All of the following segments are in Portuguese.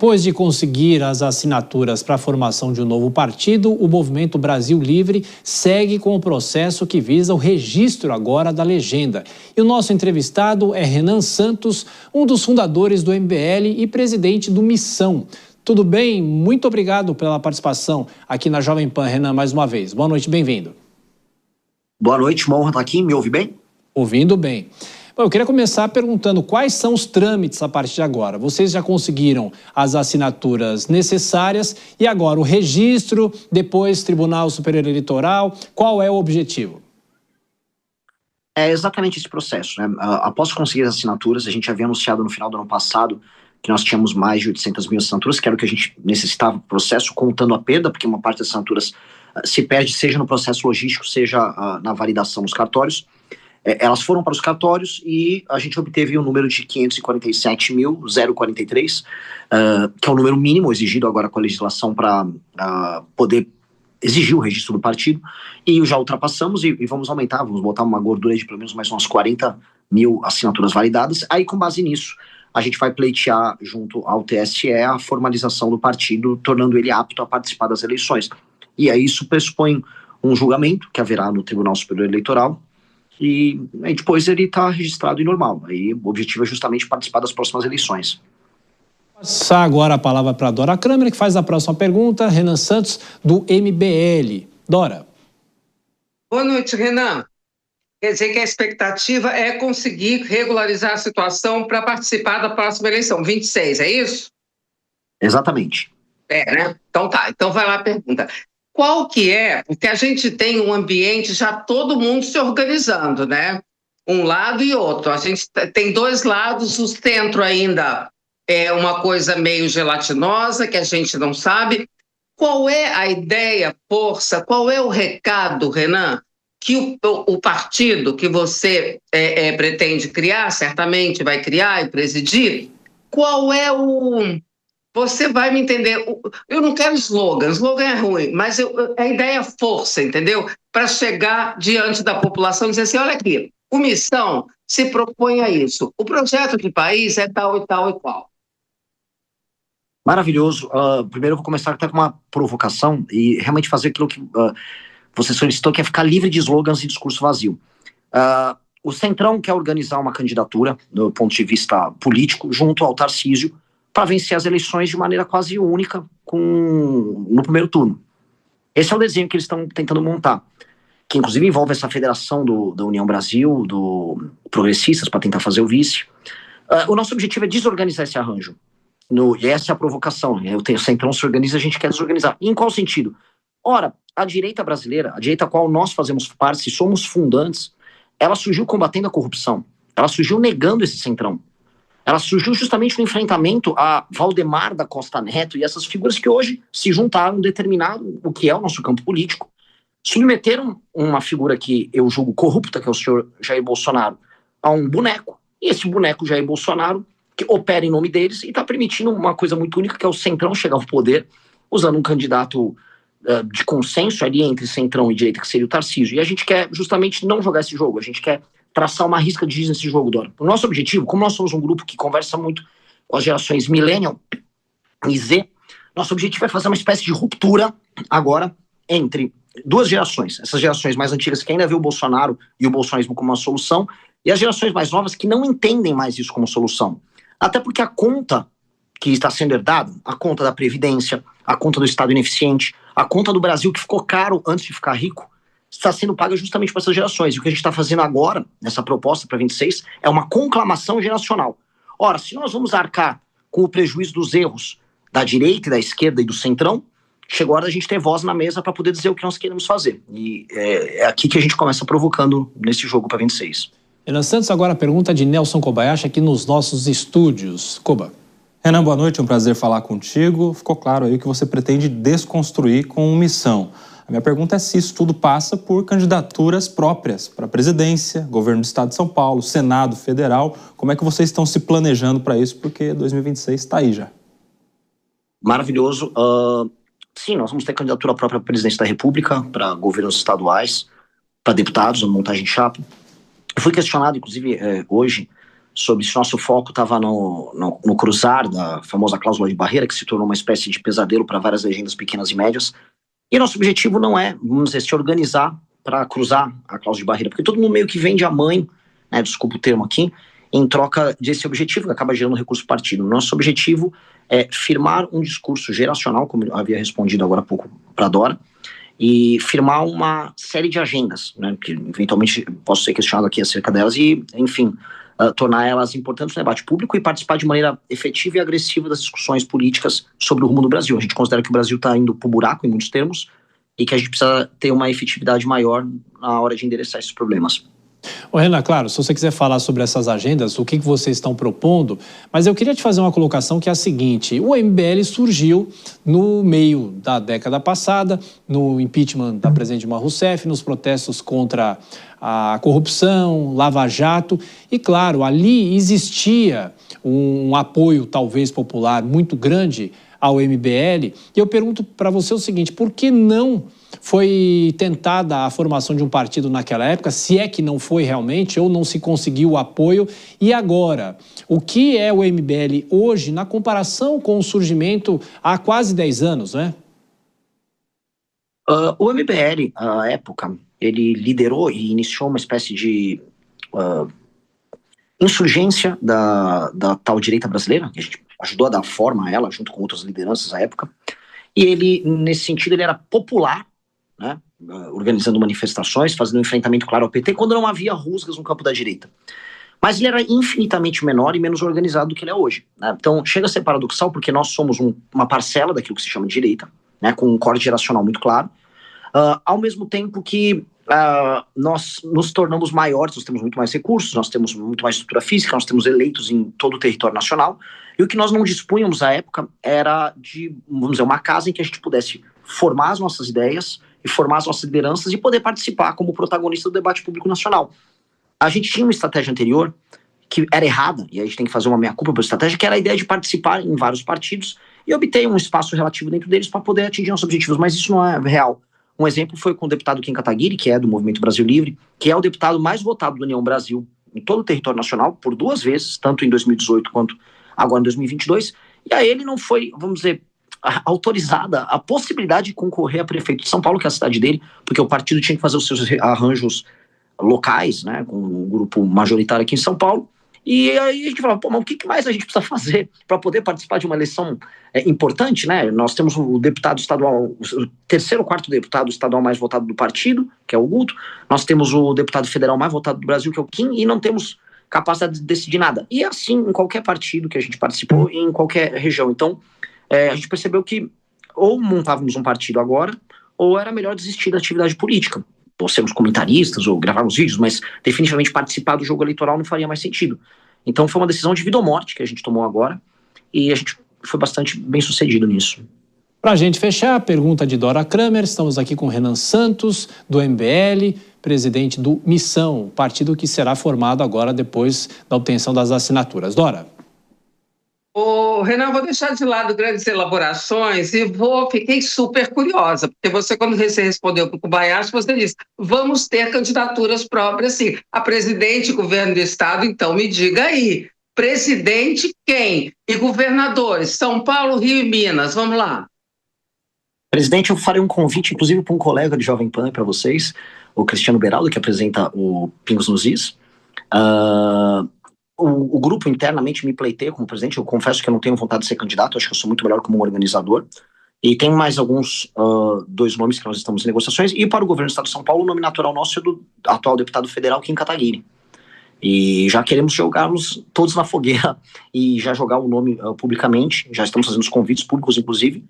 Depois de conseguir as assinaturas para a formação de um novo partido, o Movimento Brasil Livre segue com o processo que visa o registro agora da legenda. E o nosso entrevistado é Renan Santos, um dos fundadores do MBL e presidente do Missão. Tudo bem? Muito obrigado pela participação aqui na Jovem Pan, Renan, mais uma vez. Boa noite, bem-vindo. Boa noite, uma honra estar aqui. Me ouve bem? Ouvindo bem. Bom, eu queria começar perguntando quais são os trâmites a partir de agora. Vocês já conseguiram as assinaturas necessárias e agora o registro, depois Tribunal Superior Eleitoral. Qual é o objetivo? É exatamente esse processo, né? Após conseguir as assinaturas, a gente havia anunciado no final do ano passado que nós tínhamos mais de 800 mil assinaturas, que era o que a gente necessitava para o processo, contando a perda, porque uma parte das assinaturas se perde, seja no processo logístico, seja na validação nos cartórios. Elas foram para os cartórios e a gente obteve o número de 547.043, que é o número mínimo exigido agora com a legislação para poder exigir o registro do partido, e já ultrapassamos e vamos aumentar, vamos botar uma gordura de pelo menos mais umas 40 mil assinaturas validadas. Aí, com base nisso, a gente vai pleitear junto ao TSE a formalização do partido, tornando ele apto a participar das eleições. E aí isso pressupõe um julgamento que haverá no Tribunal Superior Eleitoral, e aí depois ele está registrado e normal. Aí o objetivo é justamente participar das próximas eleições. Passar agora a palavra para a Dora Kramer, que faz a próxima pergunta. Renan Santos, do MBL. Dora. Boa noite, Renan. Quer dizer que a expectativa é conseguir regularizar a situação para participar da próxima eleição, 26, é isso? Exatamente. Né? Então tá, então vai lá a pergunta. Qual que é, porque a gente tem um ambiente já todo mundo se organizando, né? Um lado e outro. A gente tem dois lados, o centro ainda é uma coisa meio gelatinosa, que a gente não sabe. Qual é a ideia, força, qual é o recado, Renan, que o partido que você pretende criar, certamente vai criar e presidir, qual é o... Você vai me entender. Eu não quero slogan é ruim, mas a ideia é força, entendeu? Para chegar diante da população e dizer assim, olha aqui, o Missão se propõe a isso. O projeto de país é tal e tal e qual. Maravilhoso. Primeiro eu vou começar até com uma provocação e realmente fazer aquilo que você solicitou, que é ficar livre de slogans e discurso vazio. O Centrão quer organizar uma candidatura, do ponto de vista político, junto ao Tarcísio, para vencer as eleições de maneira quase única no primeiro turno. Esse é o desenho que eles estão tentando montar, que inclusive envolve essa federação da União Brasil, do Progressistas, para tentar fazer o vice. O nosso objetivo é desorganizar esse arranjo. E essa é a provocação. O Centrão se organiza, a gente quer desorganizar. E em qual sentido? Ora, a direita brasileira, a direita a qual nós fazemos parte, se somos fundantes, ela surgiu combatendo a corrupção. Ela surgiu negando esse Centrão. Ela surgiu justamente no enfrentamento a Valdemar da Costa Neto e essas figuras que hoje se juntaram, determinaram o que é o nosso campo político, submeteram uma figura que eu julgo corrupta, que é o senhor Jair Bolsonaro, a um boneco. E esse boneco Jair Bolsonaro, que opera em nome deles e está permitindo uma coisa muito única, que é o Centrão chegar ao poder, usando um candidato de consenso ali entre Centrão e direita, que seria o Tarcísio. E a gente quer justamente não jogar esse jogo, a gente quer traçar uma risca de giz nesse jogo, Dora. O nosso objetivo, como nós somos um grupo que conversa muito com as gerações Millennial e Z, nosso objetivo é fazer uma espécie de ruptura agora entre duas gerações. Essas gerações mais antigas que ainda vê o Bolsonaro e o bolsonarismo como uma solução, e as gerações mais novas que não entendem mais isso como solução. Até porque a conta que está sendo herdada, a conta da Previdência, a conta do Estado ineficiente, a conta do Brasil que ficou caro antes de ficar rico, está sendo paga justamente para essas gerações. E o que a gente está fazendo agora, nessa proposta para 26, é uma conclamação geracional. Ora, se nós vamos arcar com o prejuízo dos erros da direita e da esquerda e do centrão, chegou a hora da gente ter voz na mesa para poder dizer o que nós queremos fazer. E é aqui que a gente começa provocando nesse jogo para 26. Renan Santos, agora a pergunta de Nelson Kobayashi aqui nos nossos estúdios. Koba. Renan, boa noite, é um prazer falar contigo. Ficou claro aí que você pretende desconstruir com Missão. A minha pergunta é se isso tudo passa por candidaturas próprias para a presidência, governo do estado de São Paulo, Senado Federal. Como é que vocês estão se planejando para isso? Porque 2026 está aí já. Maravilhoso. Sim, nós vamos ter candidatura própria para presidência da República, para governos estaduais, para deputados, a montagem de chapa. Eu fui questionado, inclusive, hoje, sobre se nosso foco estava no cruzar da famosa cláusula de barreira, que se tornou uma espécie de pesadelo para várias legendas pequenas e médias. E nosso objetivo não é, vamos dizer, se organizar para cruzar a cláusula de barreira, porque todo mundo meio que vende a mãe, né, desculpa o termo aqui, em troca desse objetivo, que acaba gerando recurso partido. Nosso objetivo é firmar um discurso geracional, como eu havia respondido agora há pouco para a Dora, e firmar uma série de agendas, né, que eventualmente posso ser questionado aqui acerca delas, e, enfim, tornar elas importantes no debate público e participar de maneira efetiva e agressiva das discussões políticas sobre o rumo do Brasil. A gente considera que o Brasil está indo para o buraco, em muitos termos, e que a gente precisa ter uma efetividade maior na hora de endereçar esses problemas. Ô Renan, claro, se você quiser falar sobre essas agendas, o que vocês estão propondo, mas eu queria te fazer uma colocação que é a seguinte: o MBL surgiu no meio da década passada, no impeachment da presidente Dilma Rousseff, nos protestos contra a corrupção, Lava Jato, e claro, ali existia um apoio talvez popular muito grande ao MBL, e eu pergunto para você o seguinte: por que não foi tentada a formação de um partido naquela época, se é que não foi realmente, ou não se conseguiu o apoio? E agora, o que é o MBL hoje na comparação com o surgimento há quase 10 anos, né? O MBL, à época, ele liderou e iniciou uma espécie de insurgência da tal direita brasileira, que a gente ajudou a dar forma a ela, junto com outras lideranças à época, e ele, nesse sentido, ele era popular, né, organizando manifestações, fazendo um enfrentamento claro ao PT, quando não havia rusgas no campo da direita. Mas ele era infinitamente menor e menos organizado do que ele é hoje, né? Então, chega a ser paradoxal, porque nós somos uma parcela daquilo que se chama de direita, né, com um corte geracional muito claro, ao mesmo tempo que nós nos tornamos maiores, nós temos muito mais recursos, nós temos muito mais estrutura física, nós temos eleitos em todo o território nacional, e o que nós não dispunhamos à época era de, vamos dizer, uma casa em que a gente pudesse formar as nossas ideias e formar as nossas lideranças e poder participar como protagonista do debate público nacional. A gente tinha uma estratégia anterior que era errada, e a gente tem que fazer uma meia-culpa pela estratégia, que era a ideia de participar em vários partidos e obter um espaço relativo dentro deles para poder atingir nossos objetivos, mas isso não é real. Um exemplo foi com o deputado Kim Kataguiri, que é do Movimento Brasil Livre, que é o deputado mais votado do União Brasil em todo o território nacional, por 2 vezes, tanto em 2018 quanto agora em 2022, e a ele não foi, vamos dizer, autorizada a possibilidade de concorrer a prefeito de São Paulo, que é a cidade dele, porque o partido tinha que fazer os seus arranjos locais, né, com um grupo majoritário aqui em São Paulo, e aí a gente falava, pô, mas o que mais a gente precisa fazer para poder participar de uma eleição importante, né? Nós temos o deputado estadual, o 3º ou 4º deputado estadual mais votado do partido, que é o Guto, nós temos o deputado federal mais votado do Brasil, que é o Kim, e não temos capacidade de decidir nada. E assim, em qualquer partido que a gente participou, e em qualquer região. Então, a gente percebeu que ou montávamos um partido agora, ou era melhor desistir da atividade política. Ou sermos comentaristas, ou gravarmos vídeos, mas definitivamente participar do jogo eleitoral não faria mais sentido. Então foi uma decisão de vida ou morte que a gente tomou agora, e a gente foi bastante bem sucedido nisso. Para a gente fechar, a pergunta de Dora Kramer, estamos aqui com Renan Santos, do MBL, presidente do Missão, partido que será formado agora depois da obtenção das assinaturas. Dora. Ô, Renan, vou deixar de lado grandes elaborações e fiquei super curiosa, porque você, quando você respondeu para o Kobayashi, você disse, vamos ter candidaturas próprias, sim. A presidente, governo do estado, então me diga aí, presidente quem? E governadores, São Paulo, Rio e Minas, vamos lá. Presidente, eu farei um convite, inclusive, para um colega de Jovem Pan para vocês, o Cristiano Beraldo, que apresenta o Pingos nos Is. O grupo internamente me pleiteia como presidente. Eu confesso que eu não tenho vontade de ser candidato, acho que eu sou muito melhor como um organizador. E tem mais alguns 2 nomes que nós estamos em negociações. E para o governo do estado de São Paulo, o nome natural nosso é do atual deputado federal Kim Kataguiri. E já queremos jogar-nos todos na fogueira e já jogar o nome publicamente. Já estamos fazendo os convites públicos, inclusive,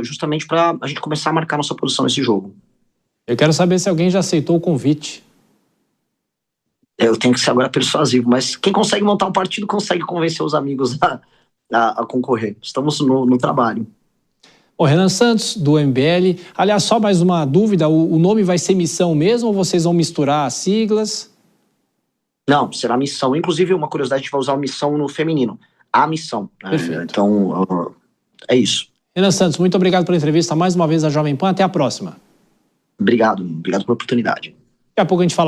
justamente para a gente começar a marcar nossa posição nesse jogo. Eu quero saber se alguém já aceitou o convite. Eu tenho que ser agora persuasivo, mas quem consegue montar um partido consegue convencer os amigos a concorrer. Estamos no trabalho. O Renan Santos, do MBL. Aliás, só mais uma dúvida, o nome vai ser Missão mesmo ou vocês vão misturar as siglas? Não, será Missão. Inclusive, uma curiosidade, a gente vai usar o Missão no feminino. A Missão. Perfeito. Então, é isso. Renan Santos, muito obrigado pela entrevista mais uma vez à Jovem Pan. Até a próxima. Obrigado pela oportunidade. Daqui a pouco a gente fala